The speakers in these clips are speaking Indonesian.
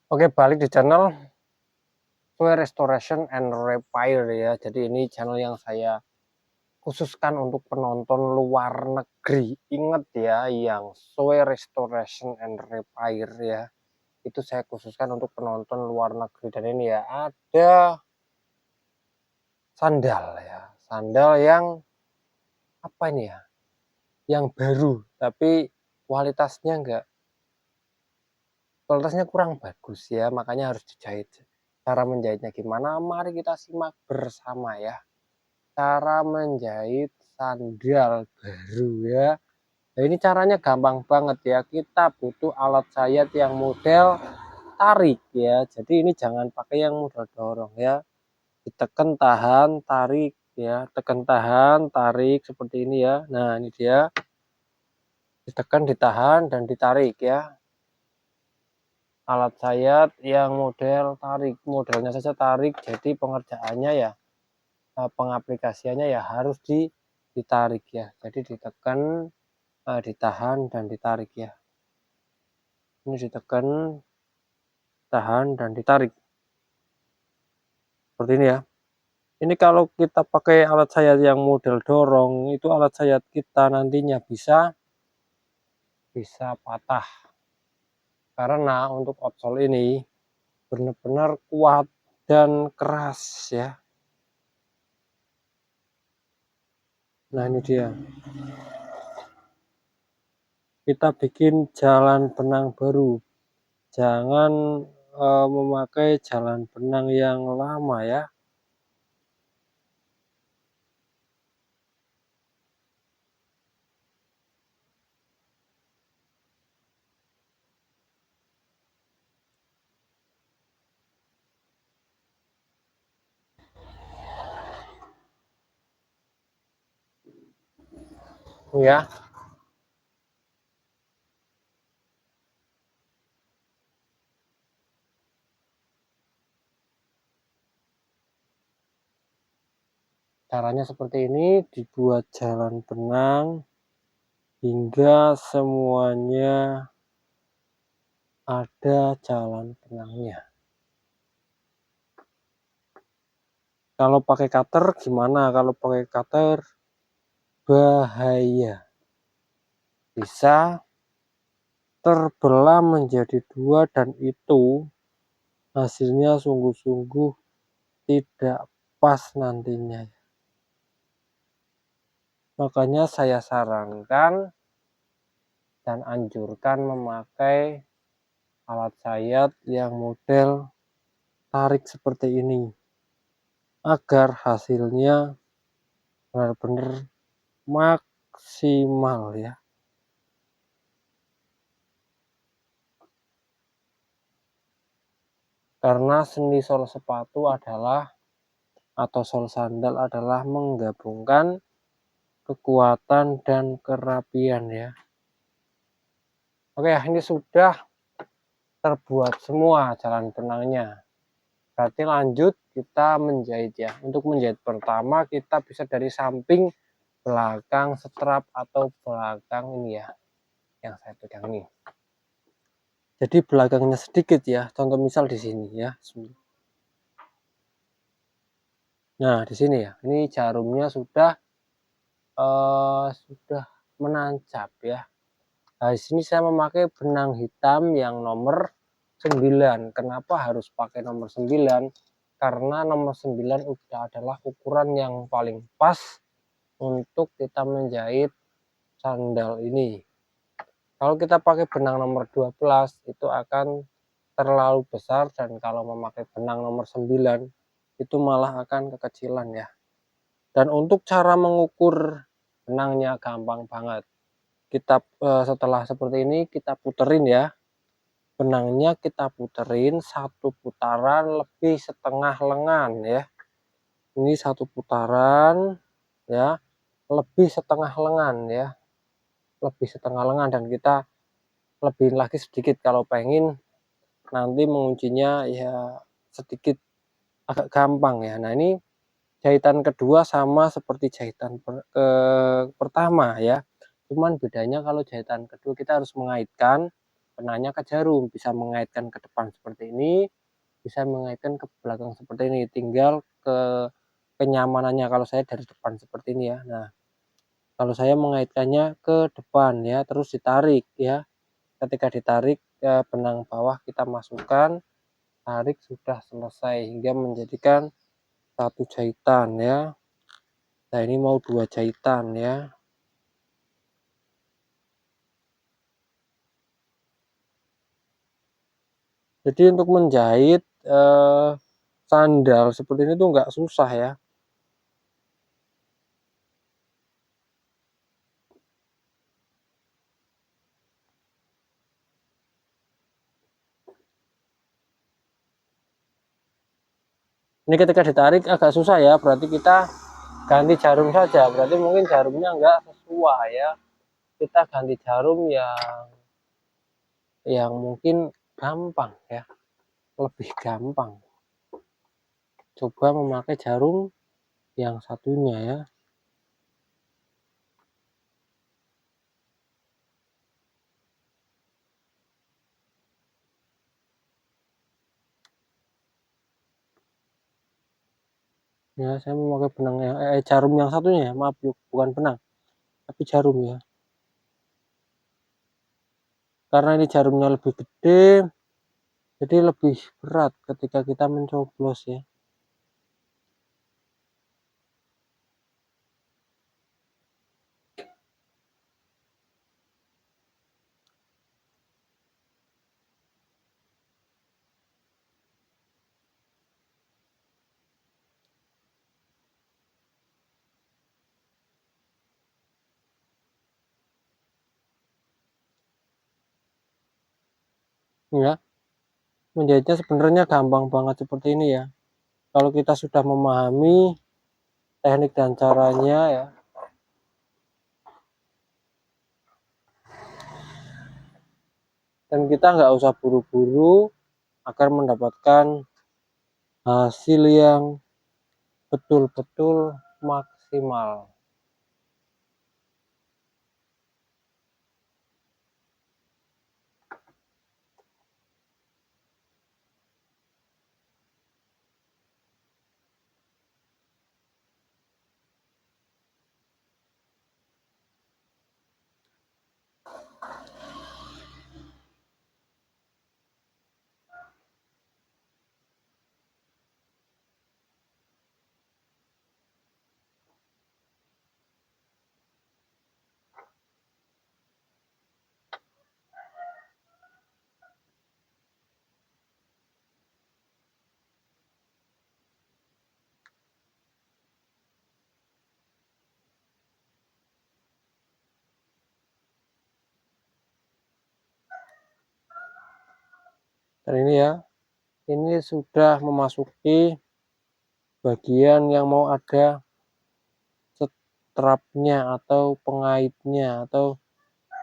Oke, balik di channel Sesuai Restoration and Repair ya. Jadi ini channel yang saya khususkan untuk penonton luar negeri. Ingat ya, yang Sesuai Restoration and Repair ya. Itu saya khususkan untuk penonton luar negeri. Dan ini ya, ada sandal ya. Sandal yang apa ini ya? Yang baru, tapi kualitasnya kurang bagus ya, makanya harus dijahit. Cara menjahitnya gimana? Mari kita simak bersama ya. Cara menjahit sandal baru ya. Nah, ini caranya gampang banget ya. Kita butuh alat sayat yang model tarik ya. Jadi ini jangan pakai yang model dorong ya. Ditekan, tahan, tarik ya. Tekan, tahan, tarik seperti ini ya. Nah, ini dia. Ditekan, ditahan, dan ditarik ya. Alat sayat yang model tarik, modelnya saja tarik. Jadi pengerjaannya ya, pengaplikasiannya ya harus ditarik ya. Jadi ditekan, ditahan, dan ditarik ya. Ini ditekan, tahan, dan ditarik seperti ini ya. Ini kalau kita pakai alat sayat yang model dorong, itu alat sayat kita nantinya bisa patah, karena untuk outsole ini benar-benar kuat dan keras ya. Nah, ini dia. Kita bikin jalan benang baru, jangan memakai jalan benang yang lama ya. Ya, caranya seperti ini, dibuat jalan benang hingga semuanya ada jalan benangnya. Kalau pakai cutter gimana? Kalau pakai cutter bahaya, bisa terbelah menjadi dua, dan itu hasilnya sungguh-sungguh tidak pas nantinya. Makanya saya sarankan dan anjurkan memakai alat sayat yang model tarik seperti ini, agar hasilnya benar-benar maksimal ya. Karena seni sol sepatu adalah, atau sol sandal adalah, menggabungkan kekuatan dan kerapian ya. Oke, ini sudah terbuat semua jalan benangnya. Berarti lanjut kita menjahit ya. Untuk menjahit pertama kita bisa dari samping, belakang strap, atau belakang ini ya, yang saya pegang ini. Jadi belakangnya sedikit ya. Contoh misal di sini ya. Nah, di sini ya. Ini jarumnya sudah menancap ya. Nah, di sini saya memakai benang hitam yang nomor 9. Kenapa harus pakai nomor 9? Karena nomor 9 adalah ukuran yang paling pas untuk kita menjahit sandal ini. Kalau kita pakai benang nomor 12 itu akan terlalu besar, dan kalau memakai benang nomor 9 itu malah akan kekecilan ya. Dan untuk cara mengukur benangnya gampang banget. Kita setelah seperti ini kita puterin ya. Benangnya kita puterin satu putaran lebih setengah lengan ya. Ini satu putaran ya, lebih setengah lengan ya. Lebih setengah lengan, dan kita lebih lagi sedikit kalau pengen nanti menguncinya ya sedikit agak gampang ya. Nah, ini jahitan kedua sama seperti jahitan pertama ya. Cuman bedanya kalau jahitan kedua kita harus mengaitkan, penanya ke jarum, bisa mengaitkan ke depan seperti ini, bisa mengaitkan ke belakang seperti ini, tinggal kenyamanannya. Kalau saya dari depan seperti ini ya. Nah, kalau saya mengaitkannya ke depan ya, terus ditarik ya. Ketika ditarik benang bawah kita masukkan, tarik, sudah selesai hingga menjadikan satu jahitan ya. Nah, ini mau 2 jahitan ya. Jadi untuk menjahit sandal seperti ini tuh nggak susah ya. Ini ketika ditarik agak susah ya, berarti kita ganti jarum saja. Berarti mungkin jarumnya nggak sesuai ya. Kita ganti jarum yang mungkin gampang ya, lebih gampang. Coba memakai jarum yang satunya ya. Ya, saya memakai benang jarum yang satunya ya, maaf, bukan benang, tapi jarum ya. Karena ini jarumnya lebih gede, jadi lebih berat ketika kita mencoblos ya. Ya, menjahitnya sebenarnya gampang banget seperti ini ya. Kalau kita sudah memahami teknik dan caranya ya. Dan kita nggak usah buru-buru agar mendapatkan hasil yang betul-betul maksimal. Dan ini ya, ini sudah memasuki bagian yang mau ada strapnya atau pengaitnya atau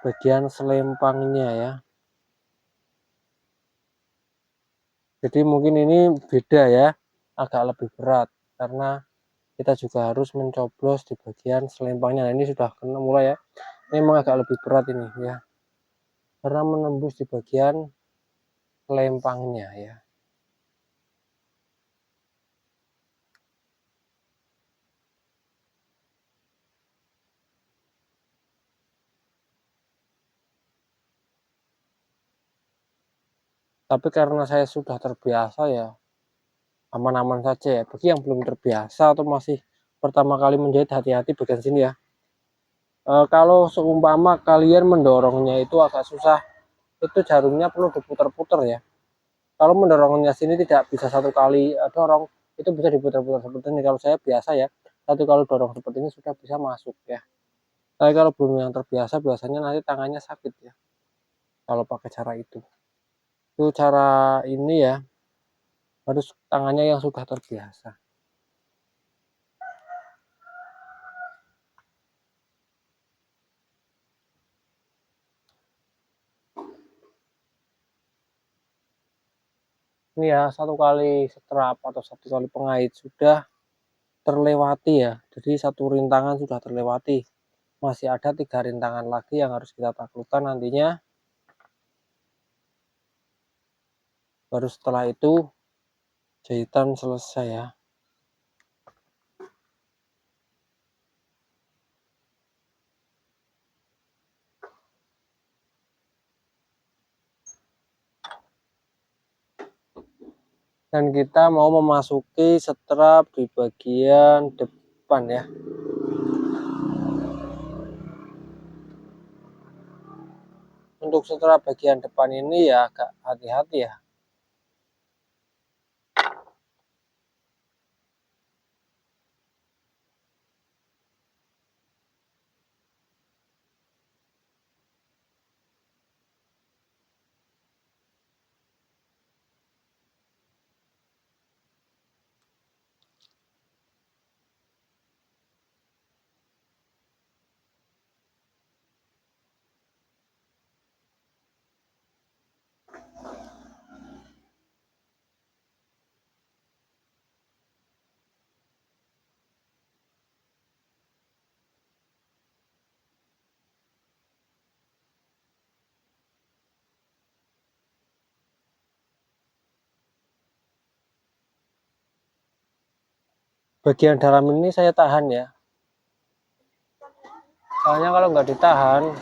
bagian selempangnya ya. Jadi mungkin ini beda ya, agak lebih berat karena kita juga harus mencoblos di bagian selempangnya. Nah, ini sudah kena mulai ya. Ini memang agak lebih berat ini ya, karena menembus di bagian selempangnya ya. Tapi karena saya sudah terbiasa ya, aman-aman saja ya. Bagi yang belum terbiasa atau masih pertama kali menjahit, hati-hati bagian sini ya. Kalau seumpama kalian mendorongnya itu agak susah, itu jarumnya perlu diputar-putar ya. Kalau mendorongnya sini tidak bisa satu kali dorong, itu bisa diputar-putar seperti ini. Kalau saya biasa ya, satu kali dorong seperti ini sudah bisa masuk ya. Tapi kalau belum yang terbiasa, biasanya nanti tangannya sakit ya kalau pakai cara itu. Itu cara ini ya, harus tangannya yang sudah terbiasa. Ini ya, satu kali setrap atau satu kali pengait sudah terlewati ya. Jadi satu rintangan sudah terlewati. Masih ada 3 rintangan lagi yang harus kita taklukkan nantinya. Baru setelah itu jahitan selesai ya. Dan kita mau memasuki strap di bagian depan ya. Untuk strap bagian depan ini ya agak hati-hati ya. Bagian dalam ini saya tahan ya. Soalnya kalau nggak ditahan,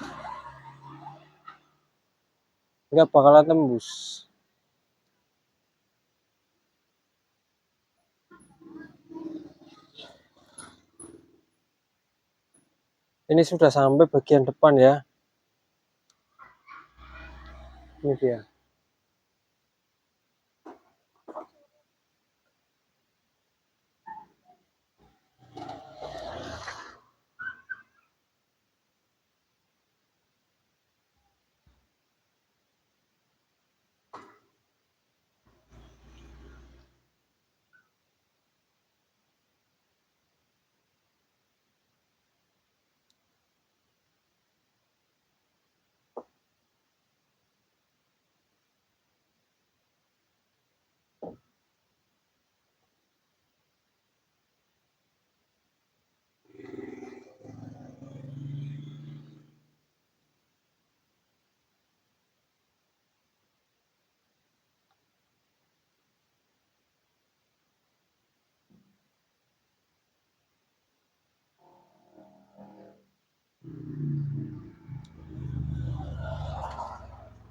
nggak bakalan tembus. Ini sudah sampai bagian depan ya. Ini dia.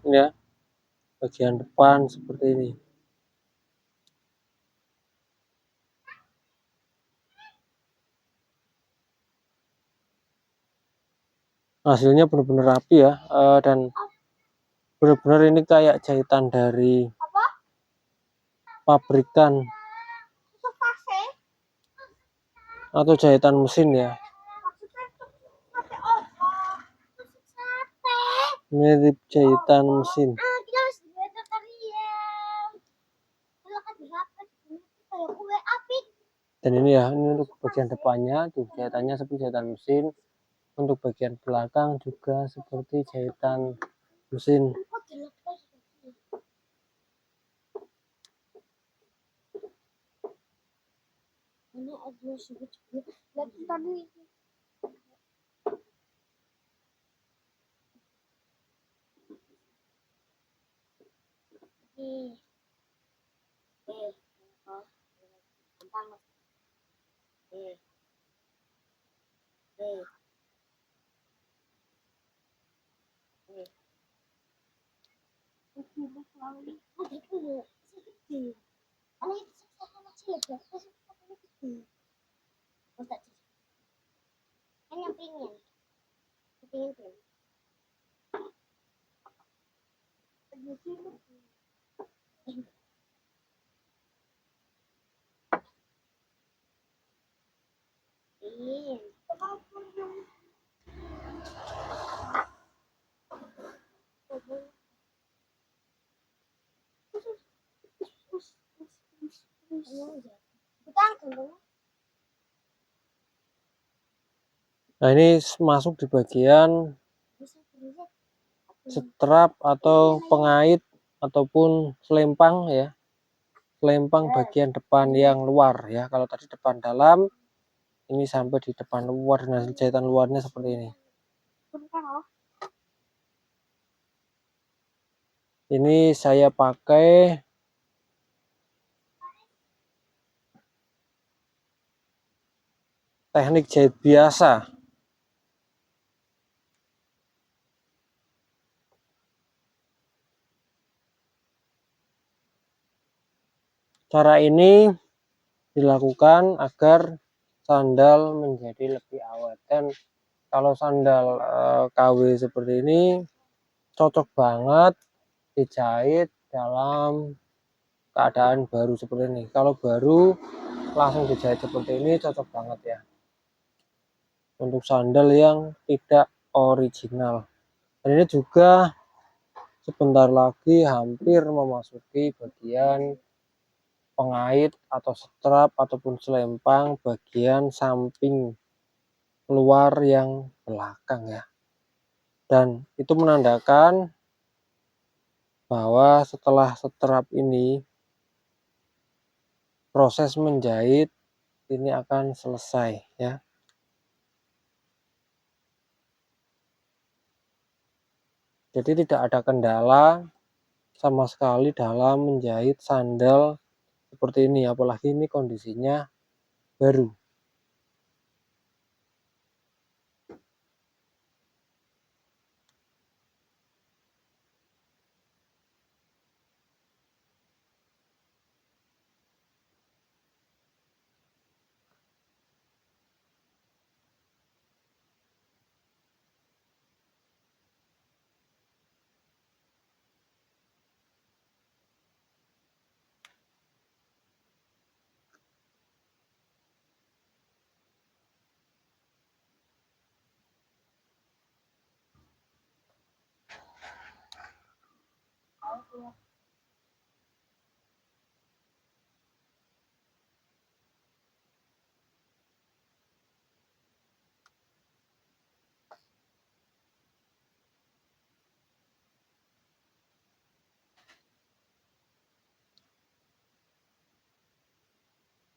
Ini ya, bagian depan seperti ini. Hasilnya benar-benar rapi ya, dan benar-benar ini kayak jahitan dari pabrikan atau jahitan mesin ya. Mirip jahitan mesin. Dan ini ya, ini untuk bagian depannya tuh jahitannya seperti jahitan mesin. Untuk bagian belakang juga seperti jahitan mesin. Ini ada lagi tadi. Nah ini masuk di bagian strap atau pengait ataupun selempang ya, selempang bagian depan yang luar ya. Kalau tadi depan dalam, ini sampai di depan luar. Nah jahitan luarnya seperti ini. Ini saya pakai teknik jahit biasa. Cara ini dilakukan agar sandal menjadi lebih awet. Dan kalau sandal KW seperti ini cocok banget dijahit dalam keadaan baru seperti ini. Kalau baru langsung dijahit seperti ini cocok banget ya untuk sandal yang tidak original. Dan ini juga sebentar lagi hampir memasuki bagian pengait atau strap ataupun selempang bagian samping luar yang belakang ya. Dan itu menandakan bahwa setelah strap ini proses menjahit ini akan selesai ya. Jadi tidak ada kendala sama sekali dalam menjahit sandal seperti ini, apalagi ini kondisinya baru.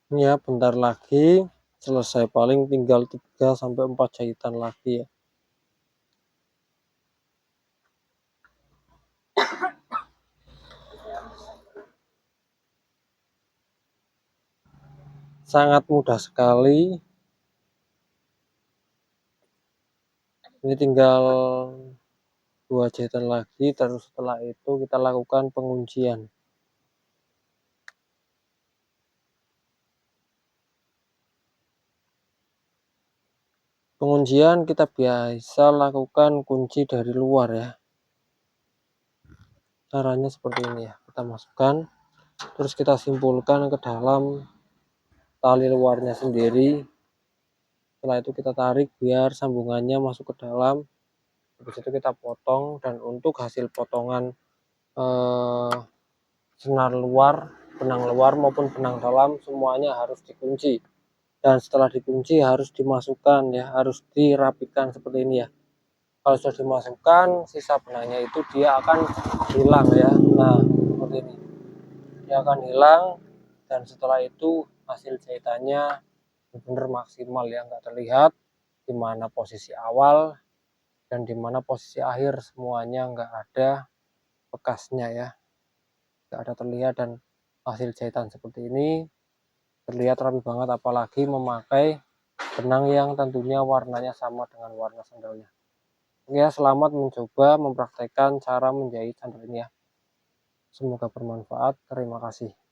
Ini ya bentar lagi selesai, paling tinggal 3 sampai 4 jahitan lagi ya. Sangat mudah sekali. Ini tinggal 2 jahitan lagi, terus setelah itu kita lakukan penguncian. Penguncian kita biasa lakukan kunci dari luar ya. Caranya seperti ini ya, kita masukkan terus kita simpulkan ke dalam tali luarnya sendiri. Setelah itu kita tarik biar sambungannya masuk ke dalam. Habis itu kita potong, dan untuk hasil potongan senar luar, benang luar maupun benang dalam semuanya harus dikunci. Dan setelah dikunci harus dimasukkan ya, harus dirapikan seperti ini ya. Kalau sudah dimasukkan, sisa benangnya itu dia akan hilang ya. Nah, seperti ini. Dia akan hilang, dan setelah itu hasil jahitannya benar-benar maksimal ya, nggak terlihat di mana posisi awal dan di mana posisi akhir, semuanya nggak ada bekasnya ya, nggak ada terlihat. Dan hasil jahitan seperti ini terlihat rapi banget, apalagi memakai benang yang tentunya warnanya sama dengan warna sandalnya. Ya, selamat mencoba mempraktekkan cara menjahit sandal ini ya. Semoga bermanfaat. Terima kasih.